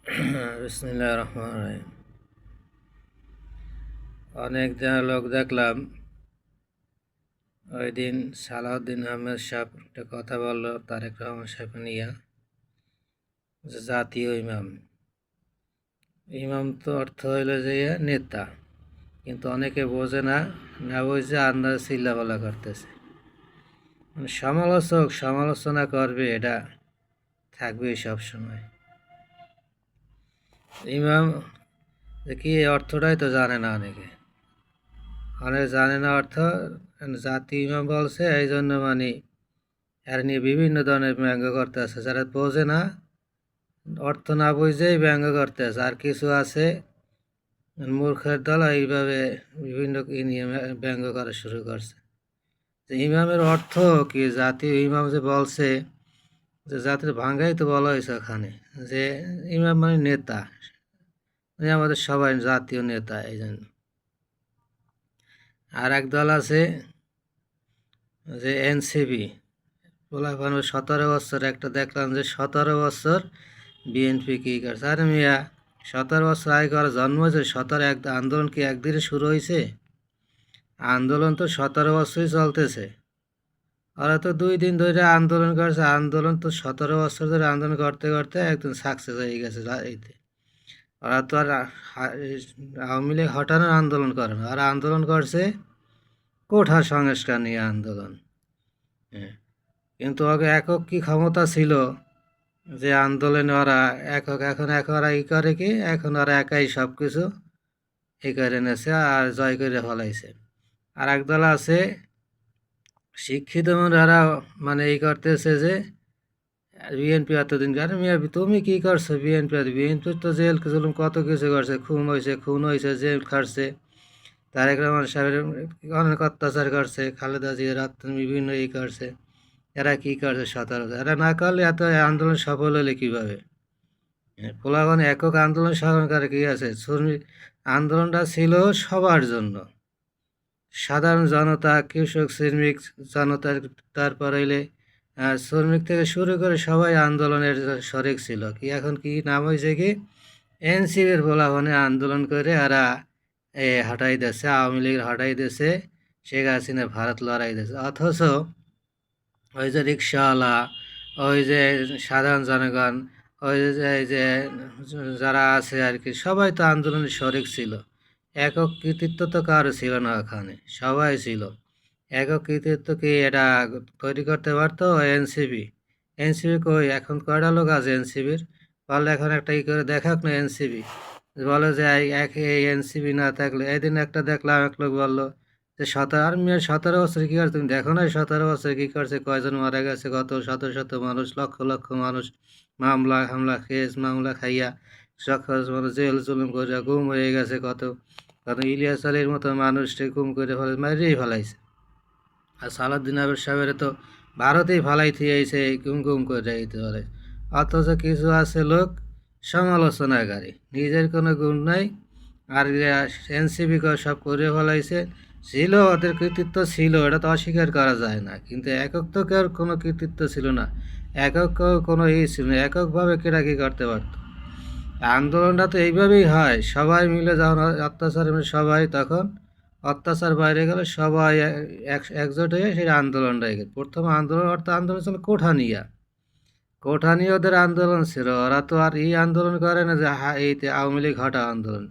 বিসমিল্লাহির রহমানির রহিম। অনেক লোক দেখলাম ওই দিন সালাউদ্দিন আহমেদ সাহেব একটা কথা বললো তারেক রহমান সাহেব নিয়ে, যে জাতীয় ইমাম। ইমাম তো অর্থ হইল যে নেতা, কিন্তু অনেকে বোঝে না, না বুঝে আন্দাজ চিল্লাপাল্লা করতেছে। মানে সমালোচক সমালোচনা করবে, এটা থাকবেই সবসময়। ইমাম কি এই অর্থটাই তো জানে না অনেকে, অনেকে জানে না অর্থ। জাতীয় ইমাম বলছে এই জন্য মানে এর নিয়ে বিভিন্ন ধরনের ব্যঙ্গ করতে আছে, যারা বোঝে না, অর্থ না বুঝেই ব্যঙ্গ করতে আছে। আর কিছু আছে মূর্খের দল, এইভাবে বিভিন্ন নিয়ে ব্যঙ্গ করা শুরু করছে। যে ইমামের অর্থ কি, জাতীয় ইমাম যে বলছে, যে জাতির ভাঙ্গাই তো বলা হয়েছে ওখানে, যে ইমাম মানে নেতা, মানে আমাদের সবাই জাতীয় নেতা। এই জন্য আর এক দল আছে যে এনসিপি, বলা 17 বছর, একটা দেখলাম যে 17 বছর বিএনপি কী করছে। আরে মিয়া, 17 বছর আগে করা জন্ম হয়েছে, আন্দোলন কি একদিনে শুরু হয়েছে? আন্দোলন তো 17 বছরই চলতেছে। ওরা তো 2 দিন ধরে আন্দোলন করছে, আন্দোলন তো 17 বছর ধরে আন্দোলন করতে করতে একদম সাকসেস হয়ে গেছে। এইতে ওরা তো আর আওয়ামী লীগ হটানোর আন্দোলন করে না, ওরা আন্দোলন করছে কোঠা সংস্কার নিয়ে আন্দোলন। হ্যাঁ, কিন্তু ওকে একক কি ক্ষমতা ছিল যে আন্দোলনে ওরা একক, এখন ওরা ই করে কি, এখন ওরা একাই সব কিছু ই করে এনেছে আর জয় করে ফলাইছে। আর একদল আছে শিক্ষিত ওরা, মানে এই করতেছে যে বিএনপি এতদিন, আরে মিয়া তুমি কি করছো? বিএনপি তো জেল জুলুম কত কিছু করছে, খুন হয়েছে, জেল খাটছে, তারেক রহমান সাহেবের অনেক অত্যাচার করছে, খালেদা জিয়ার বিভিন্ন ই করছে। এরা কি করছে 17? এরা না করলে এত আন্দোলন সফল হলে কীভাবে? পোলাগন একক আন্দোলন সহকার কি আছে? শ্রমিক আন্দোলনটা ছিল সবার জন্য, সাধারণ জনতা, কৃষক, শ্রমিক জনতার, তারপর হইলে শ্রমিক থেকে শুরু করে সবাই আন্দোলনের শরিক ছিল। কি এখন কি নাম হয়েছে কি, এনসিপির পোলাগনে আন্দোলন করে এরা হটাই দিচ্ছে, আওয়ামী লীগ হটাই দিচ্ছে, শেখ হাসিনা ভারত লড়াই দিচ্ছে। অথচ ওই যে রিক্সাওয়ালা, ওই যে সাধারণ জনগণ, ওই যে এই যে যারা আছে আর কি, সবাই তো আন্দোলনের শরিক ছিল। একক কৃতিত্ব তো কারো ছিল না ওখানে, সবাই ছিল। একক কৃতিত্ব কি এটা তৈরি করতে পারতো এনসিপি? এনসিপি কই, এখন কয়টা লোক আছে এনসিপির? বলে এখন একটা ই করে দেখাক না এনসিপি, বলে যে এই এনসিপি না থাকলে। এদিন একটা দেখলাম এক লোক বললো যে 17 বছর কী করছে, তুমি দেখো না 17 বছর কী করছে, কয়জন মারা গেছে, কত শত শত মানুষ, লক্ষ লক্ষ মানুষ মামলা হামলা, কেস মামলা খাইয়া, লক্ষ মানুষ জেল জুলুম করে গুম হয়ে গেছে, কত কত ইলিয়াস আলীর মতো মানুষকে গুম করে মারিয়েই ফেলাইছে। আর সালাউদ্দিন আহমেদ সাহেবের তো ভারতেই ফালাই থিয়েছে গুম গুম করে দিতে পারে। অথচ কিছু আছে লোক সমালোচনাকারী, নিজের কোনো গুণ নাই। আর এনসিপি সব করে ফেলাইছে। ছিল, ওদের কৃতিত্ব ছিল, এটা তো অস্বীকার করা যায় না, কিন্তু একক তো কেউ কোনো কৃতিত্ব ছিল না, একক কোনো ছিল না, এককভাবে কেটা কী করতে পারত? আন্দোলনটা তো এইভাবেই হয়, সবাই মিলে যখন অত্যাচার, সবাই তখন অত্যাচার বাইরে গেলে সবাই একজোট হয়ে সেই আন্দোলনটাই গেল। প্রথম আন্দোলন ছিল কোঠা নিয়ে ওদের আন্দোলন ছিল। ওরা তো আর এই আন্দোলন করে না যে এই আওয়ামী লীগ হটা আন্দোলন।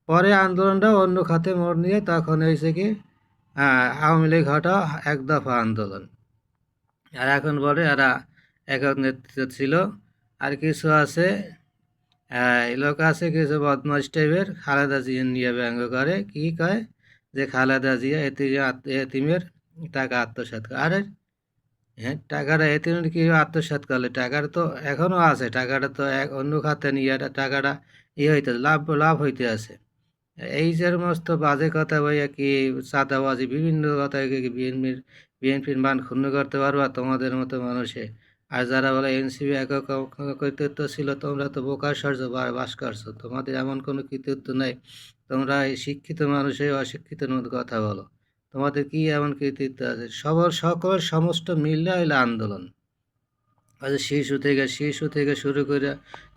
পরে আন্দোলনটা অন্য খাতে মোড় নিয়ে তখন হয়েছে কি, আওয়ামী লীগ হটা এক দফা আন্দোলন। আর এখন বলে এরা একক নেতৃত্ব ছিল। আর কিছু আছে এই লোক আছে কিছু বদমাস টাইপের, খালেদা জিয়া নিয়ে ব্যঙ্গ করে, কি কয় যে খালেদা জিয়া এতিমের টাকা আত্মসাৎ করে। আরে হ্যাঁ, টাকাটা এতিমের কি আত্মসাৎ করলে? টাকার তো এখনও আছে, টাকাটা তো অন্য খাতে নিয়ে টাকাটা হইতে লাভ হইতে আছে। এই যে মস্ত বাজে কথা ভাইয়া, কি চাঁদাবাজি বিভিন্ন কথা, বিএনপির মান ক্ষুণ্ণ করতে পারবা তোমাদের মতো মানুষে? আর যারা বলে এনসিপি একক কৃতিত্ব ছিল, তোমরা তো বোকার সর্য বাস করছো, তোমাদের এমন কোনো কৃতিত্ব নাই। তোমরা এই শিক্ষিত মানুষে অশিক্ষিতের মতো কথা বলো, তোমাদের কি এমন কৃতিত্ব আছে? সকল সমস্ত মিললে হইলে আন্দোলন। শিশু থেকে শুরু করে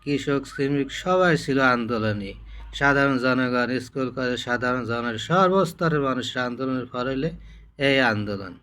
কৃষক শ্রমিক সবাই ছিল আন্দোলনে। সাধারণ জনগণ, স্কুল কলেজ, সাধারণ জনগণ, সর্বস্তরের মানুষের আন্দোলনের ফলে এই আন্দোলন।